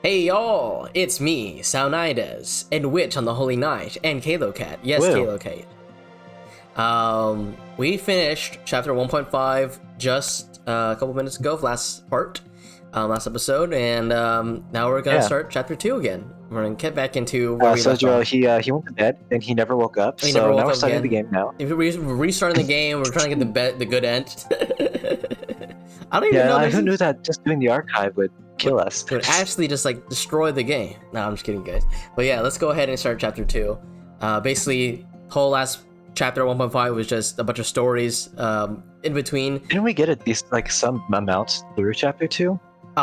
Hey y'all, it's me, Saunides, and Witch on the Holy Night, and Kaylocat. Yes, Woo. Kaylocat. We finished chapter 1.5 just a couple minutes ago, last episode, and now we're gonna start chapter 2 again. We're gonna get back into where we left off. He went to bed and he never woke up. So now we're starting the game now. If we're restarting the game, we're trying to get the good end. I don't even know. Who knew that just doing the archive would kill us? Would actually just like destroy the game. No, I'm just kidding, guys. But yeah, let's go ahead and start chapter 2. Basically, whole last chapter 1.5 was just a bunch of stories in between. Didn't we get some amounts through chapter 2?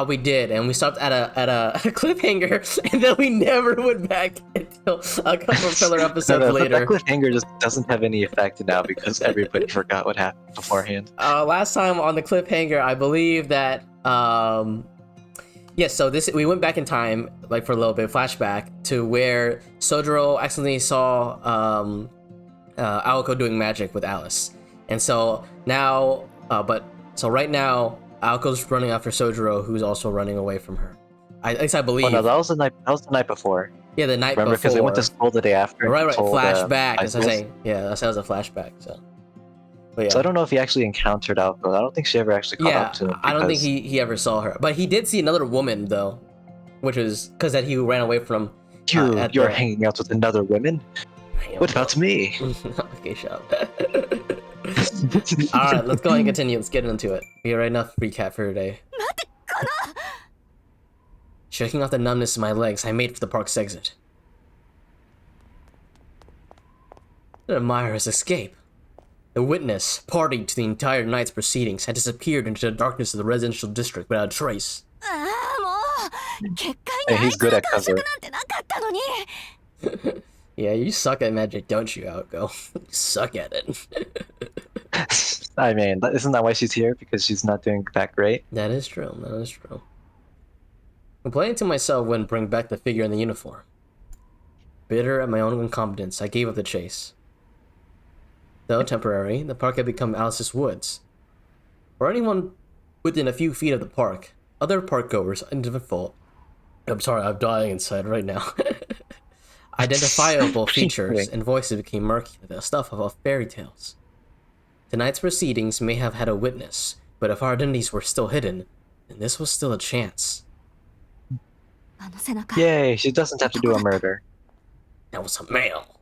We did, and we stopped at a cliffhanger, and then we never went back until a couple of filler episodes later. That cliffhanger just doesn't have any effect now because everybody forgot what happened beforehand. Last time on the cliffhanger, I believe that so we went back in time, like for a little bit, flashback to where Sojiro accidentally saw Aoko doing magic with Alice, and so now, right now, Aoko's running after Sojiro, who's also running away from her. At least I believe. Oh no, that was the night before. Yeah, the night before. Remember, because they went to school the day after. Right. Flashback. That's what I'm saying. Yeah, that was a flashback. So. But yeah. So I don't know if he actually encountered Aoko. I don't think she ever actually caught up to him. I don't think he ever saw her. But he did see another woman, though, which was because that he ran away from. You're hanging out with another woman? What about me? Okay, shut up. Alright, let's go ahead and continue. Let's get into it. We got enough recap for today. Shaking off the numbness in my legs, I made for the park's exit. An admirer's escape. The witness, party to the entire night's proceedings, had disappeared into the darkness of the residential district without a trace. Hey, he's good at cover. Yeah, you suck at magic, don't you, Aoko? You suck at it. I mean, isn't that why she's here? Because she's not doing that great? That is true, Complaining to myself wouldn't bring back the figure in the uniform. Bitter at my own incompetence, I gave up the chase. Though temporary, the park had become Alice's woods. For anyone within a few feet of the park, other park-goers, I'm sorry, I'm dying inside right now. Identifiable features and voices became murky, the stuff of fairy tales. Tonight's proceedings may have had a witness, but if our identities were still hidden, then this was still a chance. Yay, she doesn't have to do a murder. That was a male.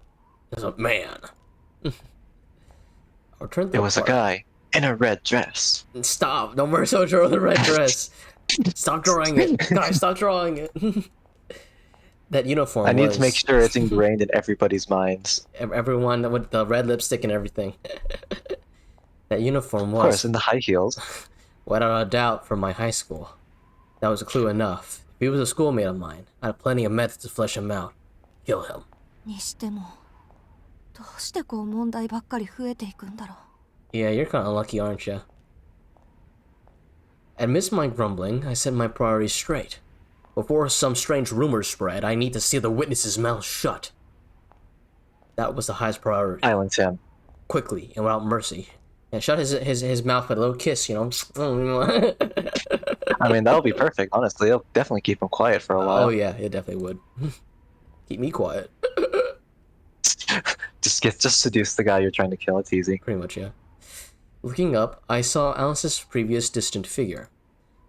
It was a man. It was a guy in a red dress. Stop! No more Sojiro in the red dress. Stop drawing it. Guys, stop drawing it. That uniform. I need to make sure it's ingrained in everybody's minds. Everyone with the red lipstick and everything. That uniform was. Of course, in the high heels. Without a doubt, from my high school. That was a clue enough. If he was a schoolmate of mine, I had plenty of methods to flesh him out. Kill him. Yeah, you're kind of lucky, aren't you? Amidst my grumbling, I set my priorities straight. Before some strange rumors spread, I need to see the witness's mouth shut. That was the highest priority. Silence him. Quickly and without mercy. And shut his mouth with a little kiss, you know? I mean, that would be perfect, honestly. It'll definitely keep him quiet for a while. Oh yeah, it definitely would. Keep me quiet. Just seduce the guy you're trying to kill, it's easy. Pretty much, yeah. Looking up, I saw Alice's previous distant figure.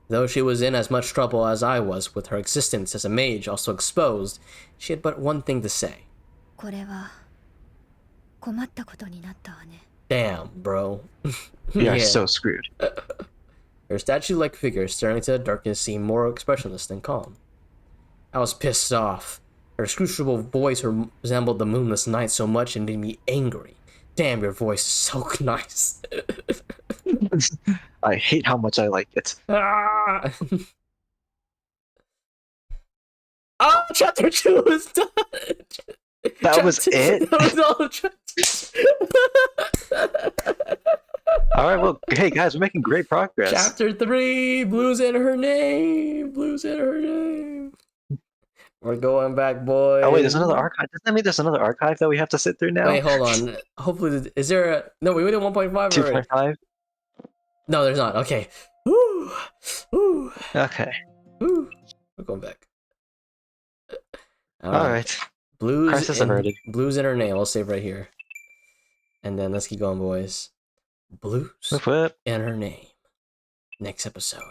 Though she was in as much trouble as I was with her existence as a mage also exposed, she had but one thing to say. Damn, bro. We are so screwed. Her statue-like figure staring into the darkness seemed more expressionless than calm. I was pissed off. Her inscrutable voice resembled the moonless night so much it made me angry. Damn, your voice is so nice. I hate how much I like it. Ah! Oh, chapter 2 is done! That was it? That was all chapter. Alright, well, hey guys, we're making great progress. Chapter 3, Blue's in her name. We're going back, boys. Oh wait, there's another archive. Doesn't that mean there's another archive that we have to sit through now? Wait, hold on. Hopefully, is there a... No, we went at 1.5 already. 2.5? No, there's not. Okay. Woo. Okay. Woo. We're going back. Alright. Blues Crisis in, averted. blues in her name. I'll save right here. And then let's keep going, boys. Blues Whip whip. in her name. Next episode.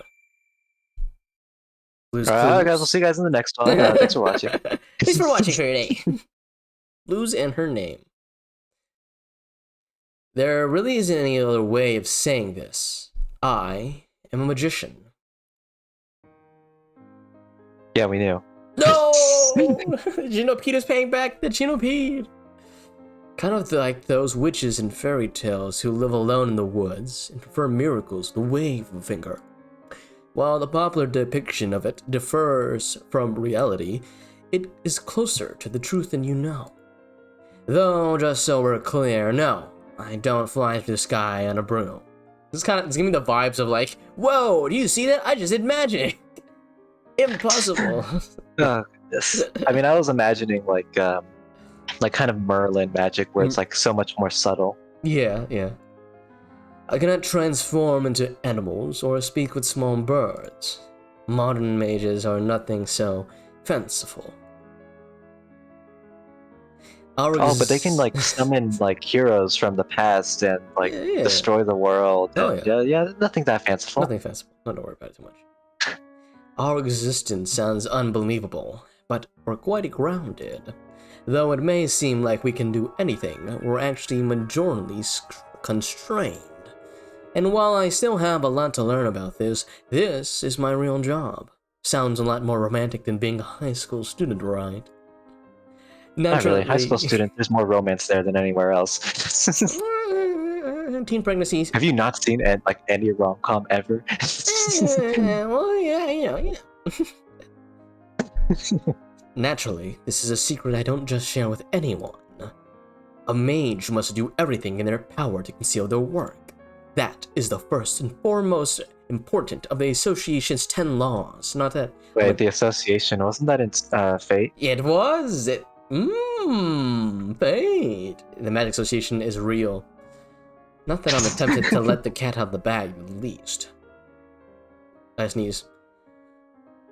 Blues Alright, Clues. guys, we'll see you guys in the next one. Thanks for watching. Thanks for watching today. Blues in her name. There really isn't any other way of saying this. I am a magician. Yeah, we knew. No! Genopede is paying back the Genopede! Kind of like those witches in fairy tales who live alone in the woods and prefer miracles the wave of a finger. While the popular depiction of it differs from reality, it is closer to the truth than you know. Though, just so we're clear, no, I don't fly through the sky on a broom. It's giving me the vibes of like, whoa, do you see that? I just did magic! Impossible! Yes. I mean, I was imagining like kind of Merlin magic where it's like so much more subtle. Yeah. I cannot transform into animals or speak with small birds. Modern mages are nothing so fanciful. But they can like summon like heroes from the past and like destroy the world. Yeah, nothing that fanciful. Nothing fanciful. Not to worry about it too much. Our existence sounds unbelievable, but we're quite grounded. Though it may seem like we can do anything, we're actually majorly constrained. And while I still have a lot to learn about this is my real job. Sounds a lot more romantic than being a high school student, right? Not really. High school student, there's more romance there than anywhere else. Teen pregnancies. Have you not seen like any rom-com ever? Well, yeah. Naturally, this is a secret I don't just share with anyone. A mage must do everything in their power to conceal their work. That is the first and foremost important of the association's 10 laws. Not that. Wait, the association, wasn't that in Fate? It was. Fate. The Magic Association is real. Not that I'm tempted to let the cat out of the bag, at least. I sneeze.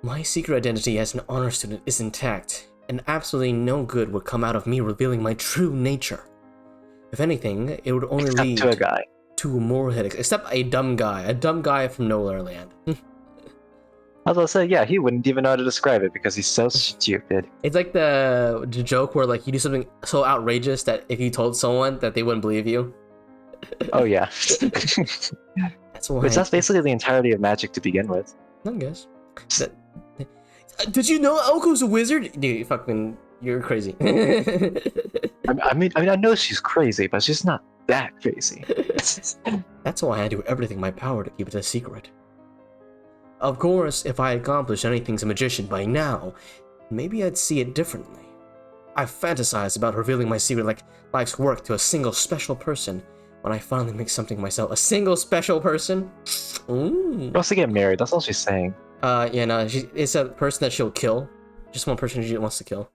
My secret identity as an honor student is intact, and absolutely no good would come out of me revealing my true nature. If anything, it would only lead to a guy. To more headaches. Except a dumb guy from Nowhere Land. I was gonna say, yeah, he wouldn't even know how to describe it because he's so stupid. It's like the joke where like you do something so outrageous that if you told someone that they wouldn't believe you. Oh yeah. That's why. Which that's basically the entirety of magic to begin with. I guess. Did you know Elko's a wizard? Dude, you're crazy. I mean, I know she's crazy, but she's not that crazy. That's why I do everything in my power to keep it a secret. Of course, if I accomplished anything as a magician by now, maybe I'd see it differently. I've fantasized about revealing my secret like life's work to a single special person. When I finally make something myself, a single special person? She wants to get married, that's all she's saying. Yeah, no, it's a person that she'll kill. Just one person she wants to kill.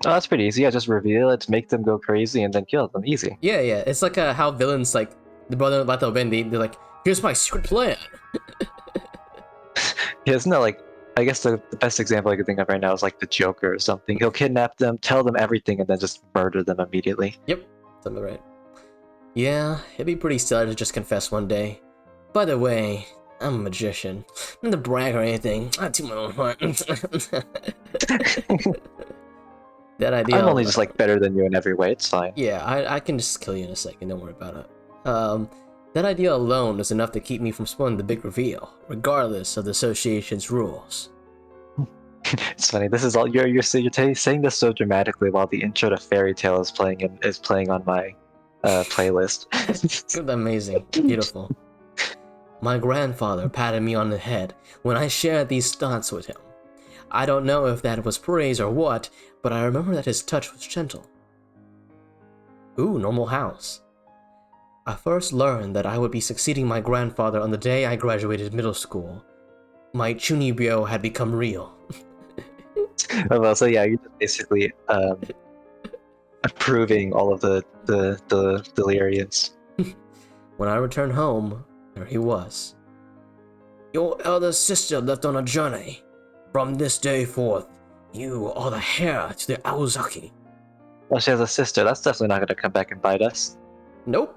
Oh, that's pretty easy. I just reveal it, make them go crazy, and then kill them. Easy. Yeah. It's like how villains, like, the brother about to win, they're like, here's my secret plan. Yeah, isn't that like, I guess the best example I could think of right now is like the Joker or something. He'll kidnap them, tell them everything, and then just murder them immediately. Yep, something right. Yeah, it'd be pretty silly to just confess one day. By the way, I'm a magician. Not to brag or anything. I do my own heart. That idea. I'm only just like better than you in every way. It's fine. Yeah, I can just kill you in a second. Don't worry about it. That idea alone is enough to keep me from spoiling the big reveal, regardless of the association's rules. It's funny. This is all you're saying this so dramatically while the intro to Fairy Tale is playing on my playlist. Amazing, beautiful. My grandfather patted me on the head when I shared these thoughts with him. I don't know if that was praise or what, but I remember that his touch was gentle. Ooh, normal house. I first learned that I would be succeeding my grandfather on the day I graduated middle school. My chunibyo had become real. Well, so yeah, you're just basically approving all of the deliriums. When I returned home, there he was. Your elder sister left on a journey. From this day forth, You are the heir to the Aozaki. Well, she has a sister. That's definitely not gonna come back and bite us. Nope.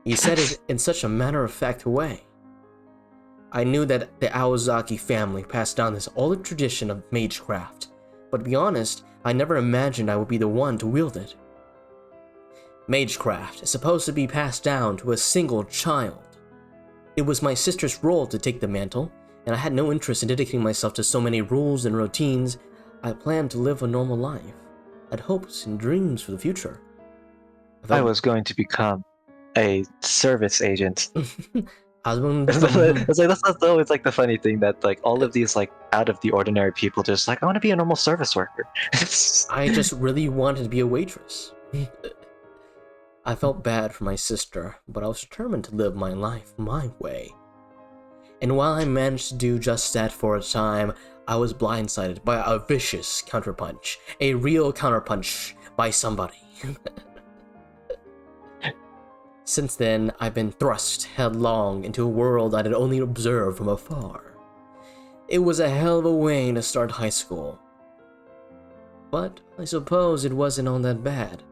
He said it in such a matter-of-fact way. I knew that the Aozaki family passed down this old tradition of magecraft, but to be honest, I never imagined I would be the one to wield it. Magecraft is supposed to be passed down to a single child. It was my sister's role to take the mantle, and I had no interest in dedicating myself to so many rules and routines. I planned to live a normal life. I had hopes and dreams for the future. I was going to become a service agent. Husband. It's like that's always like the funny thing that like all of these like out of the ordinary people just like I want to be a normal service worker. I just really wanted to be a waitress. I felt bad for my sister, but I was determined to live my life my way. And while I managed to do just that for a time, I was blindsided by a vicious counterpunch. A real counterpunch by somebody. Since then, I've been thrust headlong into a world I had only observed from afar. It was a hell of a way to start high school. But I suppose it wasn't all that bad,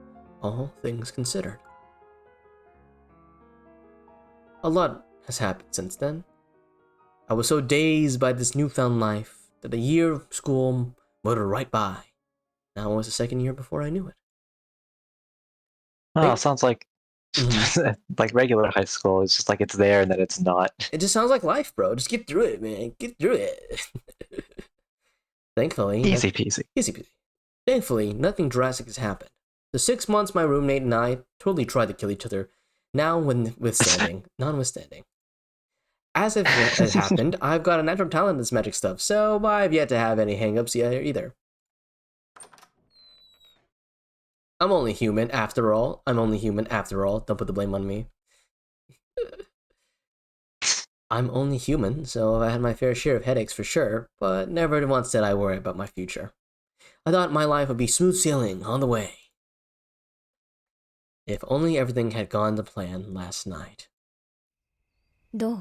all things considered. A lot has happened since then. I was so dazed by this newfound life that a year of school motored right by. Now it was the second year before I knew it. Oh, sounds like like regular high school. It's just like it's there and then it's not. It just sounds like life, bro. Just get through it, man. Get through it. Thankfully, Easy peasy. Easy peasy. Thankfully, nothing drastic has happened. The 6 months my roommate and I totally tried to kill each other, notwithstanding. As it has happened, I've got a natural talent in this magic stuff, so I've yet to have any hangups either. I'm only human after all. Don't put the blame on me. I'm only human, so I had my fair share of headaches for sure, but never once did I worry about my future. I thought my life would be smooth sailing on the way. If only everything had gone to plan last night. どう？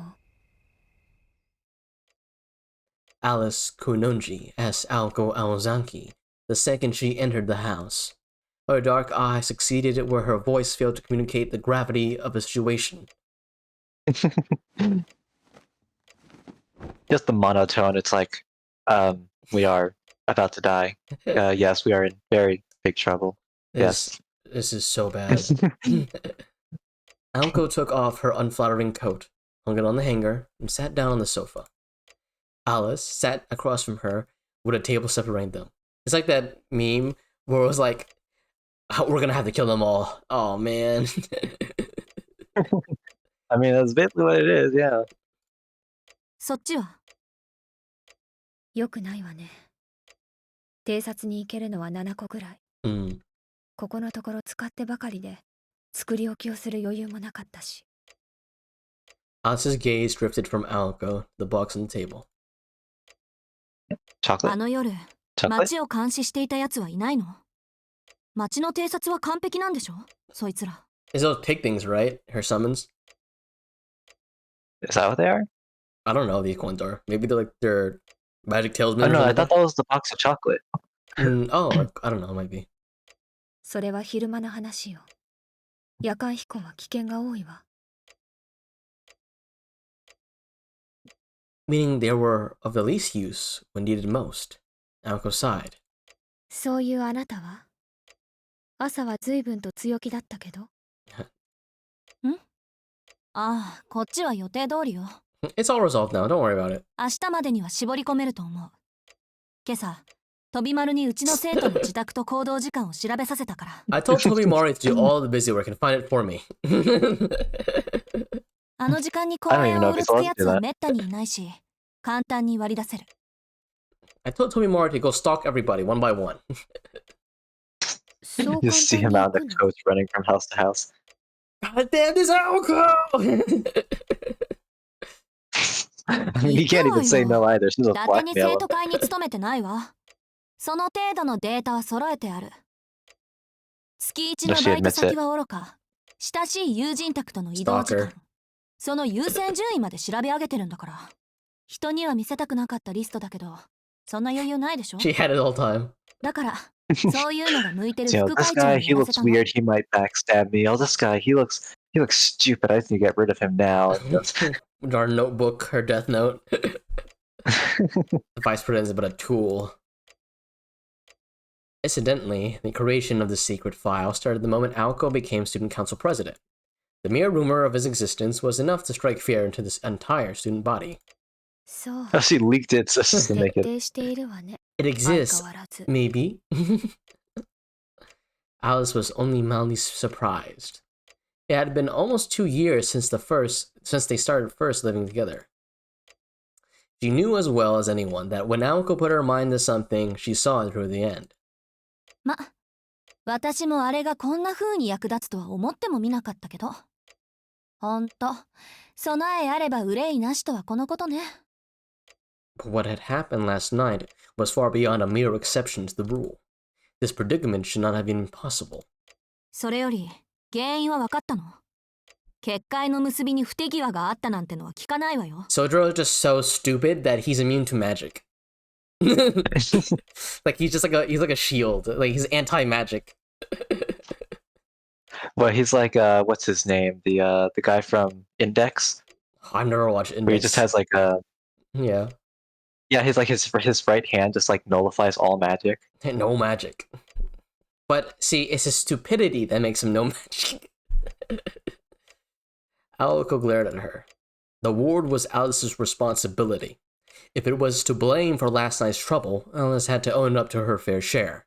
Alice Kunonji asked Aoko Aozaki the second she entered the house. Her dark eye succeeded where her voice failed to communicate the gravity of the situation. Just the monotone. It's like, we are about to die. Yes, we are in very big trouble. Yes. This is so bad. Aoko took off her unflattering coat, hung it on the hanger, and sat down on the sofa. Alice sat across from her with a table separating them. It's like that meme where it was like, we're gonna have to kill them all. Oh man. I mean, that's basically what it is, yeah. そっちは？よくないわね。偵察に行けるのは7個ぐらい。ここのところ使ってばかりで、作り置きをする余裕もなかったし。Alice's gaze drifted from Aoko to the box on the table. Chocolate? あの夜、街を監視していた奴はいないの？街の偵察は完璧なんでしょ？そいつら。It's those pig things, right? Her summons? Is that what they are? I don't know what these coins are. Maybe they're like their magic talisman. Oh no, I thought that was the box of chocolate. Oh, I don't know, maybe. それは昼間の話よ。夜間飛行は危険が多いわ。Meaning they were of the least use when needed most. Aoko sighed. そういうあなたは？朝は随分と強気だったけど。ん？ああ、こっちは予定通りよ。It's all resolved now, don't worry about it. 明日までには絞り込めると思う。今朝、飛び丸にうちの生徒の自宅と行動時間を調べさせたから。I told Tobimari to do all the busy work and find it for me. あの時間に公園をうろつくやつはめったにいないし、簡単に割り出せる。I told Tobimari to go stalk everybody one by one. You see him out on the coach running from house to house. God damn this Aoko! I mean, he can't even say no either. She's a 伊達に blackmail 生 him. 徒会に勤めてないわ。その程度のデータは揃えてある。月1のバイト先はおろか、親しい友人宅との移動時間、その優先順位まで調べ上げてるんだから。人には見せたくなかったリストだけど、そんな余裕ないでしょ。 She had it all time. だからそういうのが向いてる You know, 副 this 会長 guy, に he やらせ looks たの。 weird. He might backstab me. Oh, this guy, he looks stupid. I need to get rid of him now. Our notebook, her death note. The vice president is but a tool. Incidentally, the creation of the secret file started the moment Aoko became student council president. The mere rumor of his existence was enough to strike fear into this entire student body. そう Oh, she leaked it just to 徹 make it. 底しているわね。 It 相 exists, 変わらず。 maybe. Alice was only mildly surprised. It had been almost 2 years since they started first living together. She knew as well as anyone that when Aoko put her mind to something, she saw it through the end. ま、私もあれがこんな風に役立つとは思ってもみなかったけど。ほんと、備えあれば憂いなしとはこのことね。 But what had happened last night was far beyond a mere exception to the rule. This predicament should not have been possible. それより、原因は分かったの。結界の結びに不手際があったなんてのは聞かないわよ。 Sojiro is just so stupid that he's immune to magic. Like he's like a shield. Like he's anti-magic. Well, he's like, what's his name? The guy from Index, I've never watched Index. where he just has like a Yeah. he's like his right hand just like nullifies all magic. No magic. But see, it's his stupidity that makes him no magic. Aoko glared at her. The ward was Alice's responsibility. If it was to blame for last night's trouble, Alice had to own up to her fair share.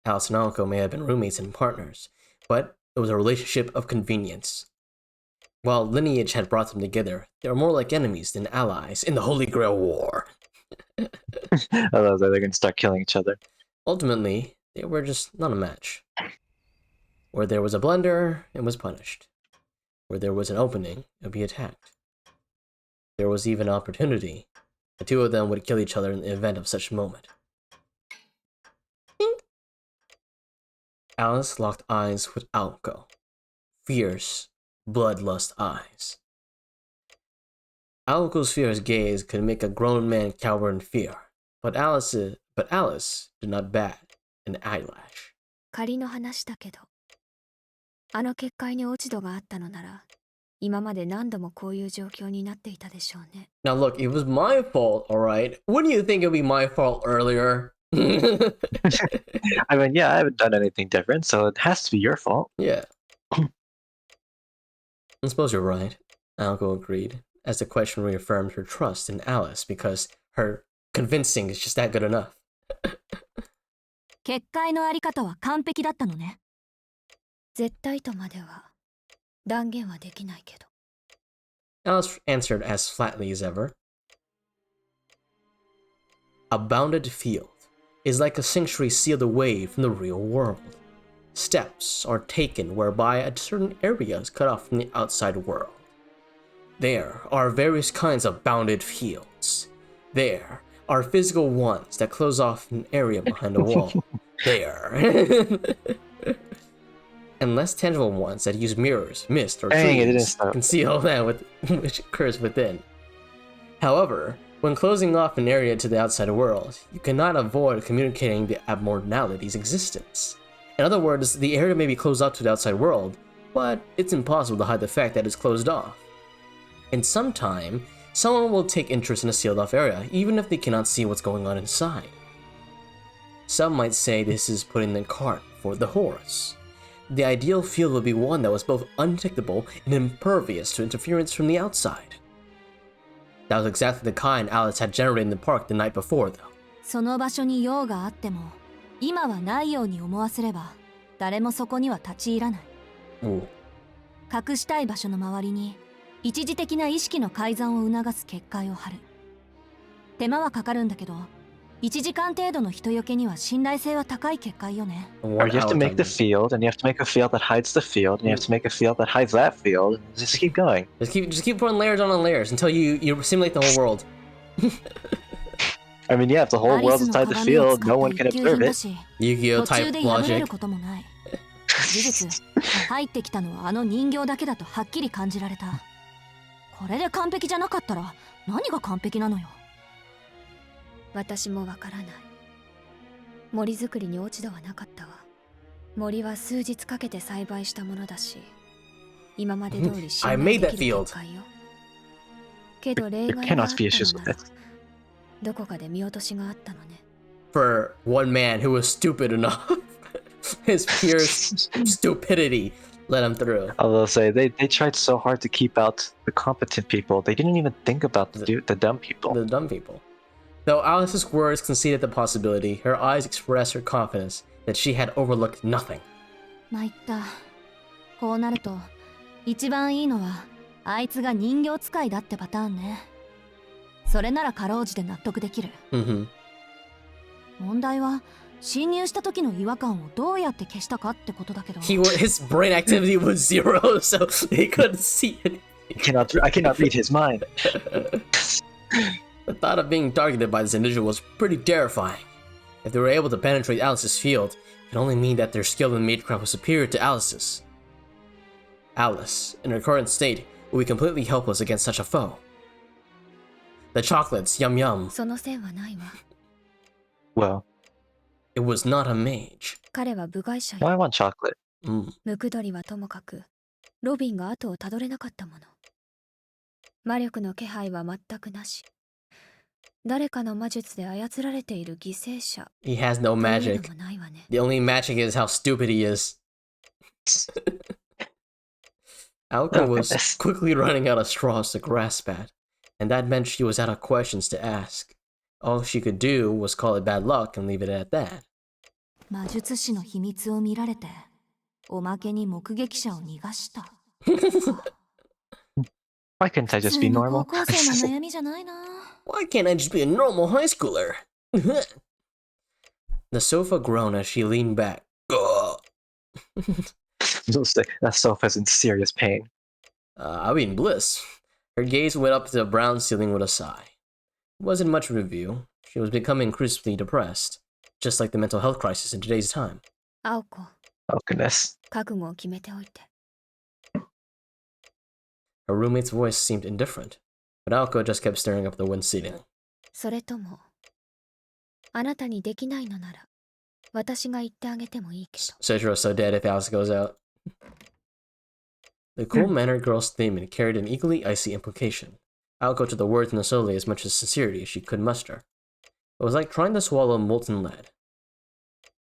Alice and Aoko may have been roommates and partners, but it was a relationship of convenience. While lineage had brought them together, they were more like enemies than allies in the Holy Grail War. Otherwise, they're going to start killing each other. Ultimately, they were just not a match. Where there was a blunder, it was punished. Where there was an opening, it would be attacked. There was even an opportunity. The two of them would kill each other in the event of such moment. Alice locked eyes with Aoko. Fierce, bloodlust eyes. Aoko's fierce gaze could make a grown man cower in fear, but Alice did not bat an eyelash. 仮の話だけど、あの結界に落ち度があったのなら、今まで何度もこういう状況になっていたでしょうね。 Now look, it was my fault, alright? Wouldn't you think it would be my fault earlier? I mean, yeah, I haven't done anything different, so it has to be your fault. Yeah. I suppose you're right, Aoko agreed, as the question reaffirmed her trust in Alice because her convincing is just that good enough. 結界のあり方は完璧だったのね。絶対とまでは断言はできないけど。 Alice answered as flatly as ever. A bounded field is like a sanctuary sealed away from the real world. Steps are taken whereby a certain area is cut off from the outside world. There are various kinds of bounded fields. There are physical ones that close off an area behind a wall. There. And less tangible ones that use mirrors, mist, or trees to conceal that which occurs within. However, when closing off an area to the outside world, you cannot avoid communicating the abnormality's existence. In other words, the area may be closed off to the outside world, but it's impossible to hide the fact that it's closed off. In some time, someone will take interest in a sealed off area, even if they cannot see what's going on inside. Some might say this is putting the cart before the horse. The ideal field would be one that was both undetectable and impervious to interference from the outside. That was exactly the kind Alice had generated in the park the night before, though. その場所に用があっても、今はないように思わせれば、誰もそこには立ち入らない。隠したい場所の周りに、一時的な意識の改ざんを促す結界を張る。手間はかかるんだけど、1時間程度の人よけには信頼性は高い結界よね。Or you have to make the field, and you have to make a field that hides the field, and you have to make a field that hides that field, and just keep going. Just keep putting layers on layers until you simulate the whole world. I mean, yeah, if the whole world's inside the field, no one can observe it. Yu-Gi-Oh type logic. 事実、入ってきたのはあの人形だけだとはっきり感じられた。これで完璧じゃなかったら何が完璧なのよ。私もわからない。森作りに落ち度はなかったわ。森は数日かけて栽培したものだし、今まで通り信頼できる結果よ。けど例外があったのなら、どこかで見落としがあったのね。For one man who was stupid enough, his pure stupidity let him through. I will say they tried so hard to keep out the competent people. They didn't even think about the dumb people. The dumb people. Though Alice's words conceded the possibility, her eyes expressed her confidence that she had overlooked nothing. 参った。こうなると、一番いいのはあいつが人形使いだってパターンね。それならかろうじて納得できる。問題は侵入した時の違和感をどうやって消したかってことだけど。His brain activity was zero, so he couldn't see it. I cannot read his mind. The thought of being targeted by this individual was pretty terrifying. If they were able to penetrate Alice's field, it could only mean that their skill in magecraft was superior to Alice's. Alice, in her current state, would be completely helpless against such a foe. The chocolates, yum yum. その線はないわ。Well, it was not a mage. 彼は部外者 now I よ。 want chocolate. ムクドリはともかく、ロビンが後をたどれなかったもの。魔力の気配は全くなし。誰かの魔術で操られている犠牲者。He has no magic. The only magic is how stupid he is. Alka was quickly running out of straws to grasp at, and that meant she was out of questions to ask. All she could do was call it bad luck and leave it at that. 魔術師の秘密を見られて、おまけに目撃者を逃がした。Why couldn't I just be normal? 高校生の悩みじゃないな。Why can't I just be a normal high schooler? The sofa groaned as she leaned back. That sofa's in serious pain. I mean bliss. Her gaze went up to the brown ceiling with a sigh. It wasn't much review. She was becoming increasingly depressed, just like the mental health crisis in today's time. Aoko. Oh goodness. 覚悟を決めておいて。Her roommate's voice seemed indifferent, but Aoko just kept staring up at the wind ceiling. それとも、あなたにできないのなら、私が言ってあげてもいいけど。Sejuro's so dead if Alice goes out. The cool-mannered girl's statement carried an equally icy implication. Aoko took the words in solely as much as sincerity as she could muster. It was like trying to swallow molten lead.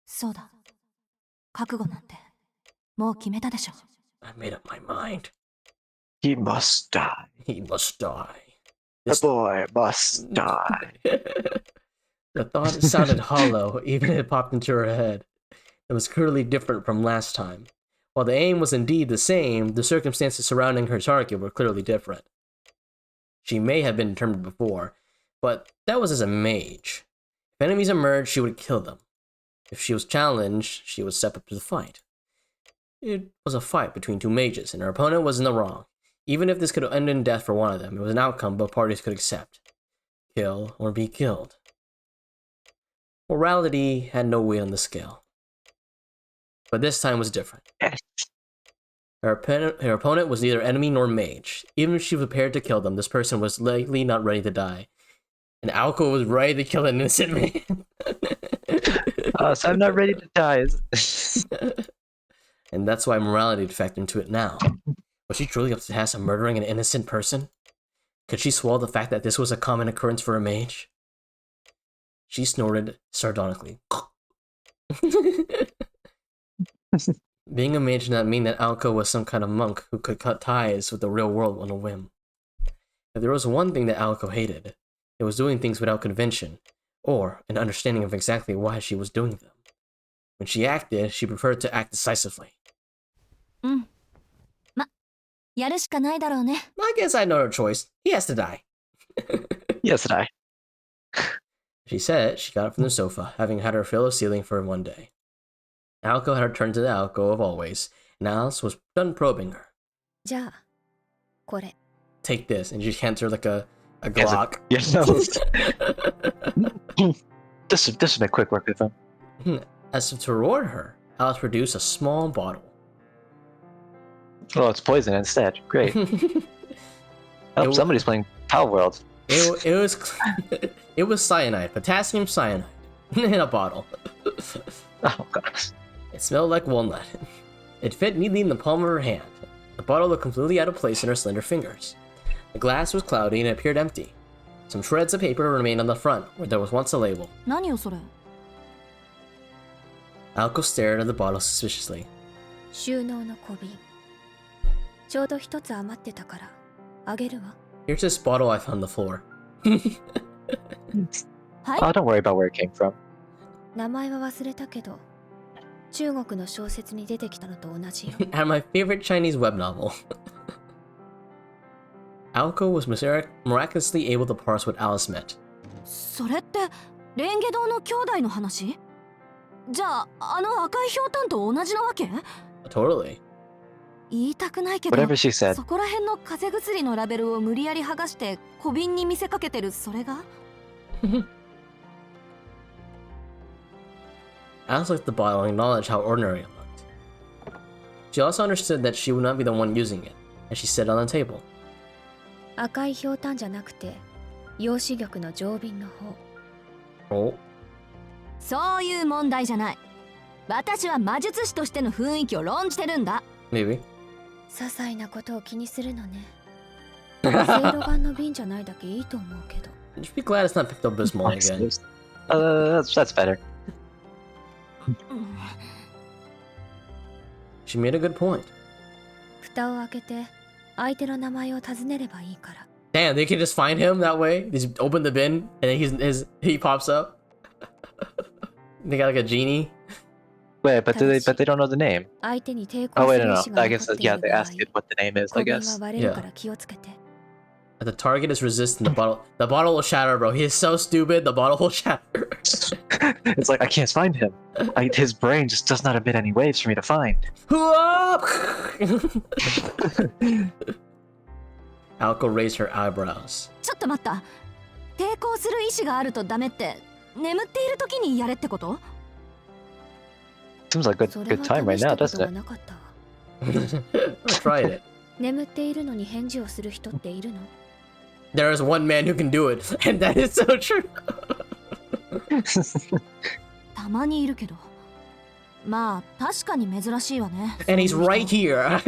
そうだ。覚悟なんて、もう決めたでしょ。I made up my mind. He must die. He must die. The boy must die. The thought sounded hollow, even if it popped into her head. It was clearly different from last time. While the aim was indeed the same, the circumstances surrounding her target were clearly different. She may have been determined before, but that was as a mage. If enemies emerged, she would kill them. If she was challenged, she would step up to the fight. It was a fight between two mages, and her opponent was in the wrong. Even if this could end in death for one of them, it was an outcome both parties could accept. Kill or be killed. Morality had no weight on the scale. But this time was different. Her opponent was neither enemy nor mage. Even if she was prepared to kill them, this person was likely not ready to die. And Aoko was ready to kill an innocent man. So I'm not ready to die. And that's why morality factored into it now. Was she truly up to the task of murdering an innocent person? Could she swallow the fact that this was a common occurrence for a mage? She snorted sardonically. Being a mage did not mean that Aoko was some kind of monk who could cut ties with the real world on a whim. If there was one thing that Aoko hated, it was doing things without convention, or an understanding of exactly why she was doing them. When she acted, she preferred to act decisively. I guess I had no choice. He has to die. He has to die. She said she got up from the sofa, having had her fill of ceiling for one day. Aoko had returned to the alcove always, and Alice was done probing her. Take this, and she hands her like a Glock. Yes. This is a quick work with him. As if to reward her, Alice produced a small bottle. Oh, it's poison instead. Great. Somebody's playing Power World. It was it was cyanide, potassium cyanide, in a bottle. Oh gosh. It smelled like walnut. It fit neatly in the palm of her hand. The bottle looked completely out of place in her slender fingers. The glass was cloudy and it appeared empty. Some shreds of paper remained on the front, where there was once a label. 何よそれ。 Alko stared at the bottle suspiciously. 収納の小瓶。ちょうど一つ余ってたからあげるわ。 Here's this bottle I found on the floor. はい。 Oh, don't worry about where it came from. 名前は忘れたけど、中国の小説に出てきたのと同じよ。And my favorite Chinese web novel. Alko was miraculously able to parse what Alice meant. それってレンゲ堂の兄弟の話？じゃああの赤いひょうたんと同じなわけ？ Totally. 言いたくないけど、 Whatever she said. そこら辺の風邪薬のラベルを無理やり剥がして小瓶に見せかけてるそれが？ Alice looked at the bottle and acknowledged how ordinary it looked. She also understood that she would not be the one using it, as she set it on the table. 赤いひょうたんじゃなくて、陽子玉の上瓶の方。Oh. そういう問題じゃない。私は魔術師としての雰囲気を論じてるんだ。 Maybe. 些細なことを気にするのね。せいろがんの瓶じゃないだけいいと思うけど。Just be glad it's not Pepto-Bismol again. That's better. She made a good point. 蓋を開けて相手の名前を尋ねればいいから。 Damn, they can just find him that way? They just open the bin and then he pops up? They got like a genie? Wait, but they don't know the name. 相手に抵 Oh 抗 wait, する no, 意 no. 思が I 残 guess ってい yeah, る they 場合、 ask it what the name is. 小 I 瓶 guess. は割れるから気をつけて。 If the target is resistant, the bottle will shatter, bro. He is so stupid, the bottle will shatter. It's like I can't find him. His brain just does not emit any waves for me to find. Alko raised her eyebrows. ちょっと待った。抵抗する意思があるとダメって、眠っている時にやれってこと？ Seems like good time right now, doesn't it? なかったわ。 I tried it. 眠っているのに返事をする人っているの？ There is one man who can do it, and that is so true. たまにいるけど。まあ確かに珍しいわね。 And he's right here,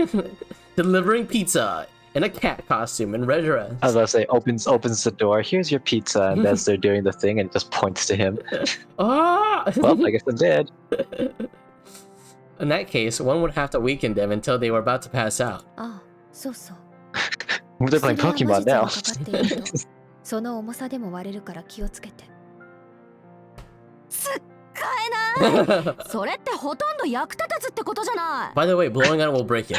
delivering pizza in a cat costume in red dress. I was about to say, opens the door. Here's your pizza, and as they're doing the thing, and it just points to him. Ah! Well, I guess I'm dead. In that case, one would have to weaken them until they were about to pass out. ああ、そうそう。 They're playing 薬や魔 Pokemon 術 now. がかかっていると、その重さでも割れるから気をつけて。使えない。それってほとんど役立たずってことじゃない。 By the way, blowing on it will break it.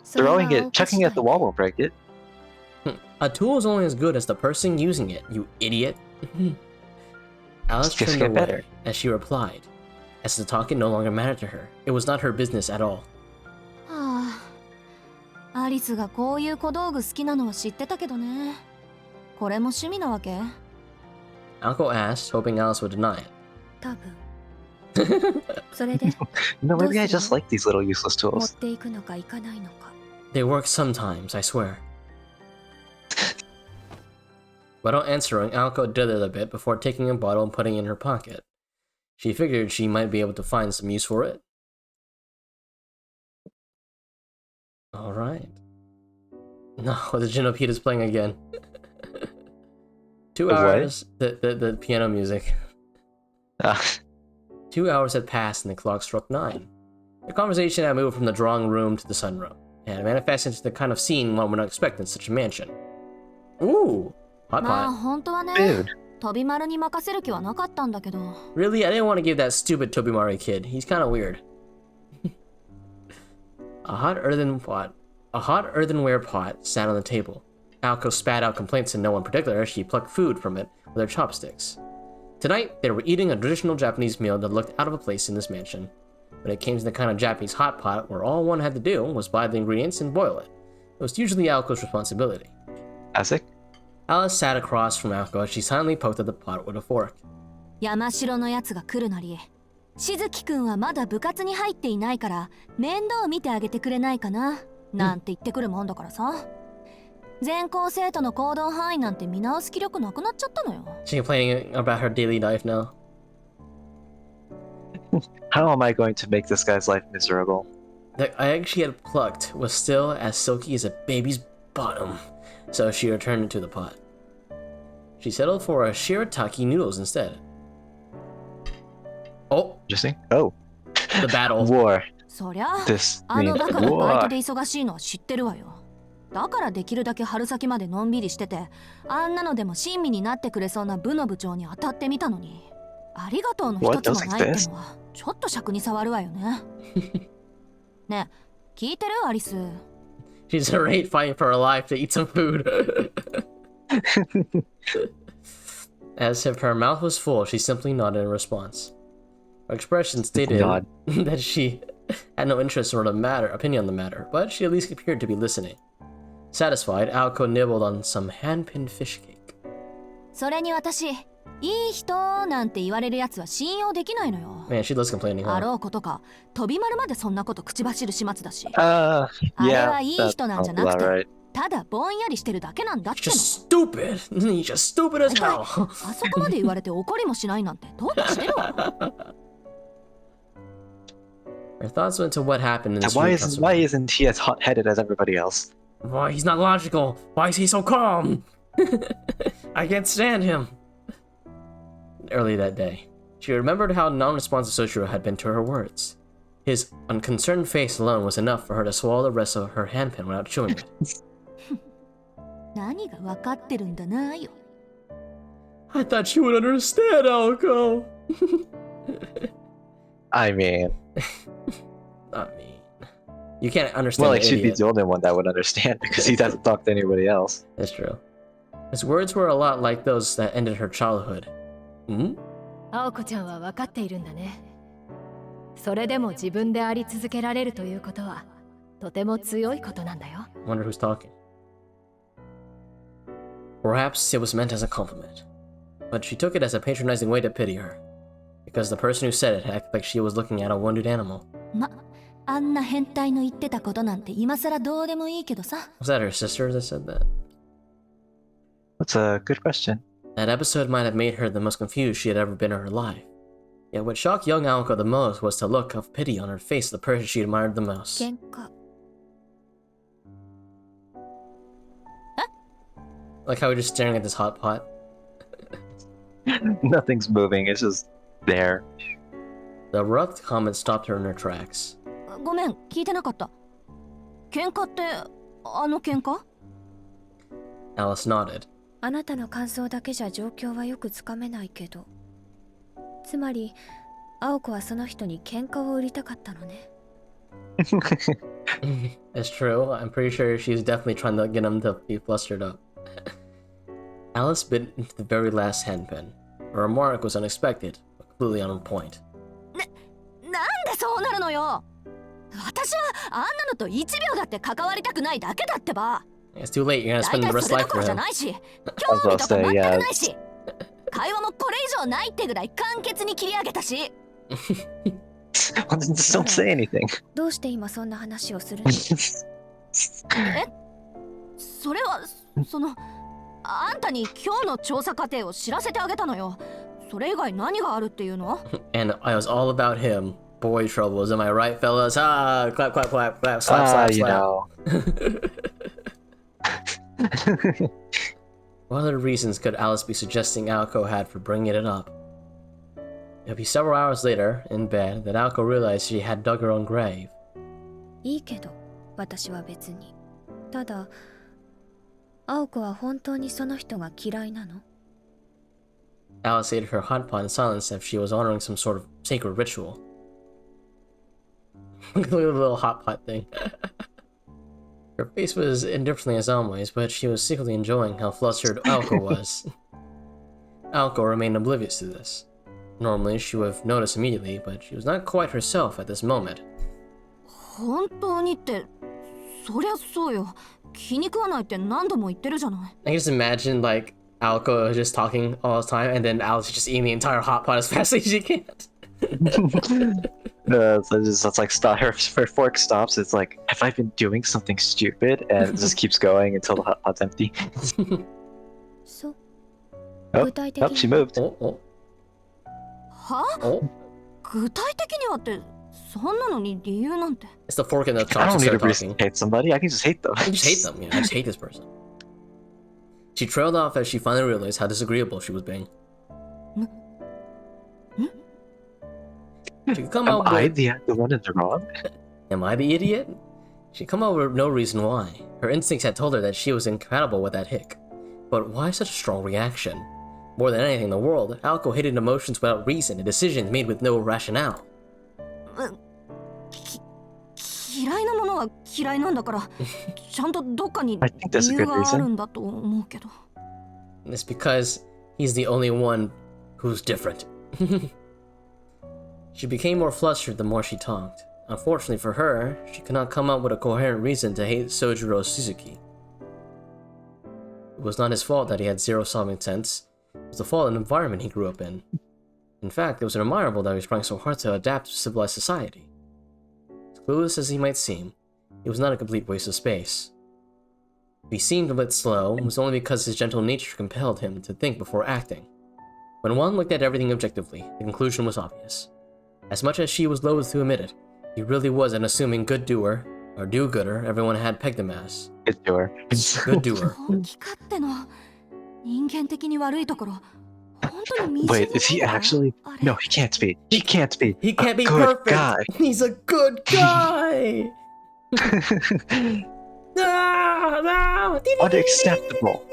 Throwing it, chucking it at the wall won't break it. A tool is only as good as the person using it, you idiot. Alice Just turned get away better. as she replied, as the talking no longer mattered to her. It was not her business at all. はあ、アリスがこういう小道具好きなのは知ってたけどね。これも趣味なわけ？ Alko asked, hoping Alice would deny it. 多分。それで No, maybe I just like these little useless 持っ tools. ていくのか行かないのか。 They work sometimes, I swear. Without answering, Alko dithered a bit before taking a bottle and putting it in her pocket. She figured she might be able to find some use for it. Alright. No, the Genopede is playing again. 2 What? hours, the piano music. 2 hours had passed and the clock struck 9. The conversation had moved from the drawing room to the sunroom, and it manifested into the kind of scene one would not expect in such a mansion. Ooh, hot まあ pot. 本当はね、 Dude. 飛び丸に任せる気はなかったんだけど。 Really, I didn't want to give that stupid Tobimari kid. He's kind of weird. A hot earthenware pot sat on the table. Alko spat out complaints to no one in particular as she plucked food from it with her chopsticks. Tonight, they were eating a traditional Japanese meal that looked out of place in this mansion. When it came to the kind of Japanese hot pot where all one had to do was buy the ingredients and boil it. It was usually Alko's responsibility. Classic. Alice sat across from Alko as she silently poked at the pot with a fork. 山城のやつが来るなり、しずきくんはまだ部活に入っていないから面倒を見てあげてくれないかな、なんて言ってくるもんだからさ。全校生徒の行動範囲なんて見直す気力なくなっちゃったのよ。 She's complaining about her daily life now. How am I going to make this guy's life miserable? The egg she had plucked was still as silky as a baby's bottom, so she returned it to the pot. She settled for a shirataki noodles instead. Oh, Interesting. Oh. the battle. War. そりゃ This あの means バカがバイト war. で忙しいのは知ってるわよ。だからできるだけ春先までのんびりしてて、あんなのでも親身になってくれそうな部の部長に当たってみたのに、ありがとうの一つもないってのはちょっと尺に触るわよね。ねえ、聞いてるアリス。She's irate, fighting for her life to eat some food. As if her mouth was full, she simply nodded in response. Her expression stated that she had no interest or opinion on the matter, but she at least appeared to be listening. Satisfied, Aoko nibbled on some hand-pinned fish cake. それに私、いい人なんて言われるやつは信用できないのよ。 Man, she was complaining, あ huh? ろうことか、飛び丸までそんなこと口走る始末だし。 Yeah. あれはいい That 人なんじゃ sounds なく about て、 right. ただぼんやりしてるだけなんだっての。 Just stupid! He's just stupid as hell! あそこまで言われて怒りもしないなんてどうかしてるわ。 Her thoughts went to what happened in the Why student why council. isn't he as hot-headed as everybody else? Why, he's not logical! Why is he so calm? I can't stand him! Early that day, she remembered how non-responsive Soshiro had been to her words. His unconcerned face alone was enough for her to swallow the rest of her handpin without chewing it. 何が分かってるんだなよ。 I thought you would understand, Aoko! I mean, Not me. You can't understand well, like an she'd be idiot. the only one that would understand because he doesn't talk to anybody else. That's true. His words were a lot like those that ended her childhood. Hmm? 青子ちゃんは分かっているんだね。それでも自分であり続けられるということはとても強いことなんだよ。 Wonder who's talking. Perhaps it was meant as a compliment, but she took it as a patronizing way to pity her, because the person who said it acted like she was looking at a wounded animal. ま、あんな変態の言ってたことなんて今更どうでもいいけどさ。 Was that her sister that said that? That's a good question. That episode might have made her the most confused she had ever been in her life. Yet what shocked young Aoko the most was the look of pity on her face of the person she admired the most. 喧嘩。 Like how we're just staring at this hot pot. Nothing's moving. It's just there. The abrupt comment stopped her in her tracks. ごめん、聞いてなかった。喧嘩ってあの喧嘩？ Alice nodded. あなたの感想だけじゃ状況はよくつかめないけど、つまり青子はその人に喧嘩を売りたかったのね。 It's true. I'm pretty sure she's definitely trying to get him to be flustered up. Alice bit into the very last handpin. Her remark was unexpected, but completely on point. なんでそうなるのよ。私はあんなのと1秒だって関わりたくないだけだってば。 It's too late. You're gonna 大 spend the 体 rest そ of れ life どころ with じゃ him. ないし、興味とか全くないし、会話もこれ以上ないってぐらい簡潔に切り上げたし。 Well, just don't say anything. どうして今そんな話をするの？それはあんたに今日の調査過程を知らせてあげたのよ。それ以外何があるっていうの？ And I was all about him. Boy troubles, am I right, fellas? Ah, clap, clap, clap, clap, slap, slap, You slap. know. What other reasons could Alice be suggesting Aoko had for bringing it up? It would be several hours later, in bed, that Aoko realized she had dug her own grave. いいけど、私は別に。ただ、青子は本当にその人が嫌いなの？ Alice ate her hot pot in silence as if she was honoring some sort of sacred ritual. Look at the little hot pot thing. Her face was indifferently as always, but she was secretly enjoying how flustered Aoko was. Aoko remained oblivious to this. Normally, she would have noticed immediately, but she was not quite herself at this moment. 本当にって、そりゃそうよ。気に食わないって何度も言ってるじゃない。 I can just imagine, like, Aoko just talking all the time, and then Alice just eating the entire hot pot as fast as she can. So it's like her fork stops. It's like, have I been doing something stupid? And it just keeps going until the pot's empty. そう。 Oh, 具体的 oh, に she moved. おはお具体的にはってそんなのに理由なんて It's the fork and the I don't chopsticks need that are a reason talking. to hate somebody. I can just hate them. I just hate them. Yeah, I just hate this person. She trailed off as she finally realized how disagreeable she was being. She could come Am out I with... the one in the wrong? Am I the idiot? She'd come up with no reason why. Her instincts had told her that she was incompatible with that hick. But why such a strong reaction? More than anything in the world, Alco hated emotions without reason and decisions made with no rationale. 嫌いなものは嫌いなんだからちゃんとどっかに I think that's 理 a 由 good がある reason. んだと思うけど It's because he's the only one who's different. She became more flustered the more she talked. Unfortunately for her, she could not come up with a coherent reason to hate Sojiro Suzuki. It was not his fault that he had zero solving sense. It was the fault of the environment he grew up in. In fact, it was admirable that he was trying so hard to adapt to civilized society. As clueless as he might seem, he was not a complete waste of space. If he seemed a bit slow, it was only because his gentle nature compelled him to think before acting. When one looked at everything objectively, the conclusion was obvious. As much as she was loath to admit it, he really was an assuming good doer, or do-gooder everyone had pegged him as. Good doer. Good doer. 本気勝手な人間的に悪いところ本当に見せ Wait, is he ないの actually? あれ No, he can't be. He can't be. He can't be a good perfect! guy. He's a good guy! No! Unacceptable.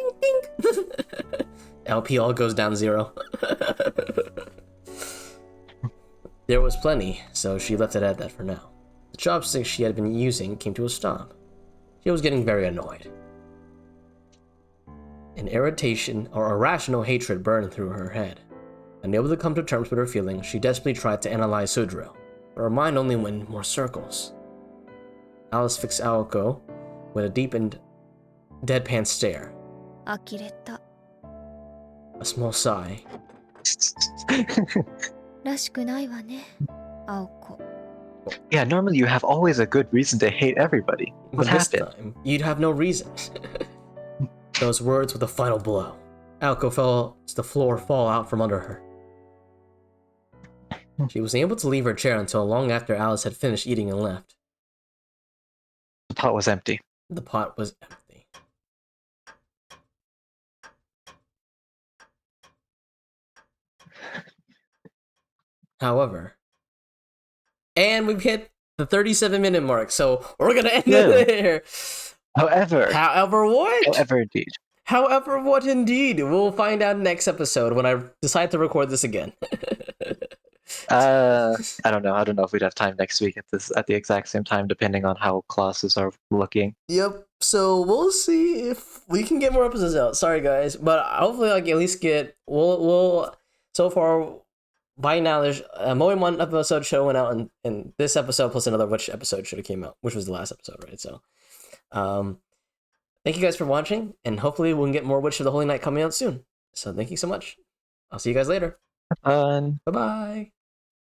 LP all goes down 0. There was plenty, so she left it at that for now. The chopsticks she had been using came to a stop. She was getting very annoyed. An irritation or irrational hatred burned through her head. Unable to come to terms with her feelings, she desperately tried to analyze Sojiro, but her mind only went in more circles. Alice fixed Aoko with a deep and deadpan stare. 呆れた A small sigh. らしくないわね青子 Yeah, normally you have always a good reason to hate everybody. What But this happened? time, you'd have no reason. Those words with a final blow. Aoko fell to the floor, fall out from under her. She was able to leave her chair until long after Alice had finished eating and left. The pot was empty. The pot was empty. However, and we've hit the 37-minute mark, so we're gonna end it there. However, However, what? however, indeed. However, what indeed? We'll find out next episode when I decide to record this again. I don't know. I don't know if we'd have time next week at the exact same time, depending on how classes are looking. Yep. So we'll see if we can get more episodes out. Sorry, guys, but hopefully I can at least get. We'll. So far, by now, there's more than one episode showing out, and this episode plus another which episode should have came out, which was the last episode, right? So, thank you guys for watching, and hopefully we can get more Witch of the Holy Night coming out soon. So thank you so much. I'll see you guys later. Fun. Bye bye.